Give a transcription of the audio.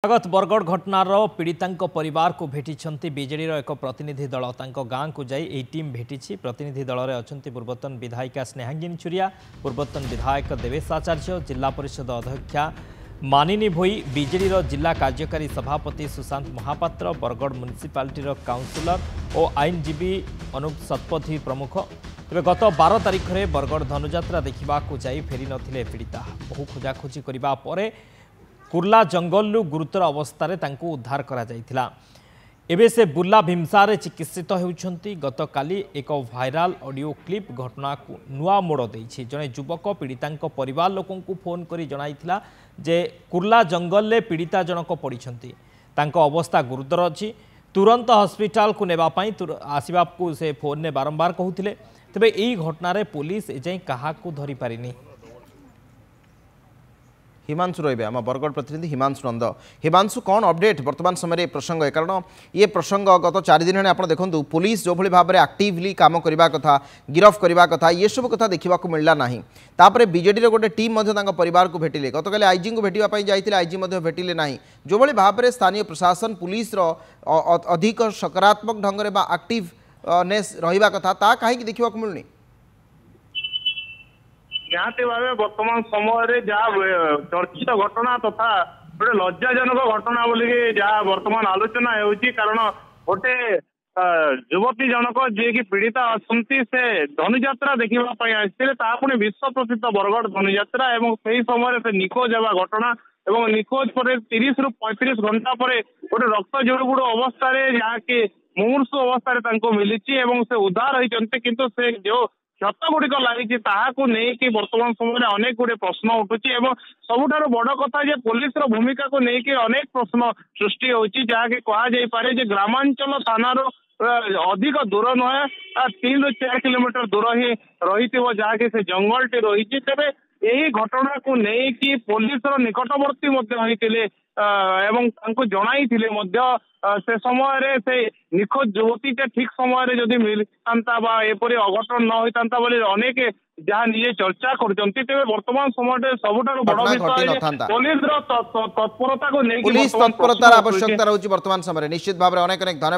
स्वागत बरगढ़ घटनार पीड़िता परिवार को भेटी बीजेडी एक प्रतिनिधि दल गाँ को जाई टीम भेटी प्रतिनिधि दल में अच्छा पूर्वतन विधायिका स्नेहांगिनी छुरिया पूर्वतन विधायक देवेश आचार्य जिला परिषद अध्यक्षा मानिनी भोई बीजेडी जिला कार्यकारी सभापति सुशांत महापात्र बरगढ़ म्युनिसिपालिटी काउंसिलर और आईनजीवी अनूप शतपथी प्रमुख तेज गत 12 तारिख में बरगढ़ धनुजात्रा देखा फेरी नथिले पीड़िता बहु खोजाखोजी करने पर कुर्ला जंगल गुरुतर अवस्था उद्धार करा जायथिला। एबे से बुर्ला भीमसार चिकित्सित होउछंती। गत काली एक भाइराल ऑडियो क्लिप घटना को नुआ मोड़ देछि। जने युवक पीड़िता परिवार लोकन को फोन करी जणाइथिला जे कुर्ला जंगल ले पीड़िता जनक पड़िछंती, तांको अवस्था गुरुतर अछि, तुरंत हॉस्पिटल को नेबा पई आसीबा को से फोन ने बारंबार कहूथिले। तबे एई घटना रे पुलिस एजाई कहा को धरि पारिनी। हिमांशु रही आम बरगढ़ प्रतिनिधि हिमांशु नंद। हिमांशु कौन अपडेट वर्तमान समय प्रसंग है, कारण ये प्रसंग गत 4 दिन आप देखो पुलिस जो भाई भाव में एक्टिवली काम करने कथा गिरफ करने कथा ये सब कथा देखा मिलला नहीं। तापर बीजेडी गोटे टीम परिवार को भेटिले, गत काली आईजी को भेटापी जाते आईजी भेटिले ना। जो भाई भाव में स्थानीय प्रशासन पुलिस अधिक सकारात्मक ढंग से एक्टिवनेस रहा कथा ता कहीं देखा मिलूनी। निहाती भाव बर्तमान समय जहाँ चर्चित घटना तथा गोटे लज्जाजनक घटना बोली जहाँ बर्तमान आलोचना होती, कारण गोटे युवती जनक जी की पीड़िता अच्छा से धनुजात्रा देखापी आसते पुणी विश्व प्रसिद्ध बरगढ़ धनुजात्रा एवं से समय से निखोज होगा घटना एवं निखोज पर 30 रु 35 घंटा पर गोटे रक्त जुड़गुड़ अवस्था जहाँ कि मुमूर्षु अवस्था मिली से उद्धार होती, किंतु से जो क्षत गुड़िक लगी नहीं बर्तमान समय अनेक गुड़े प्रश्न उठुची एवं सबुठार बड़ कथा जे पुलिस भूमिका को लेकिन अनेक प्रश्न सृष्टि होची, जहाँकि कहुपे ग्रामांचल थानार अधिक दूर नुहे 3 ରୁ 4 किलोमीटर दूर ही रही जहाँकि से जंगल टी रही। तेरे यही घटना को लेकिन पुलिस निकटवर्ती होते जनाई से समय से निखोज युवती ठीक समय जदि मिलता एपरी अघटन न होता बोली अनेक जहाँ निजे चर्चा कर वर्तमान समय सबुठ बड़ विषय पुलिस तत्परता को लेकिन पुलिस तत्परतार आवश्यकता रही वर्तमान समय निश्चित भाव में। अनेक अनेक धन्यवाद।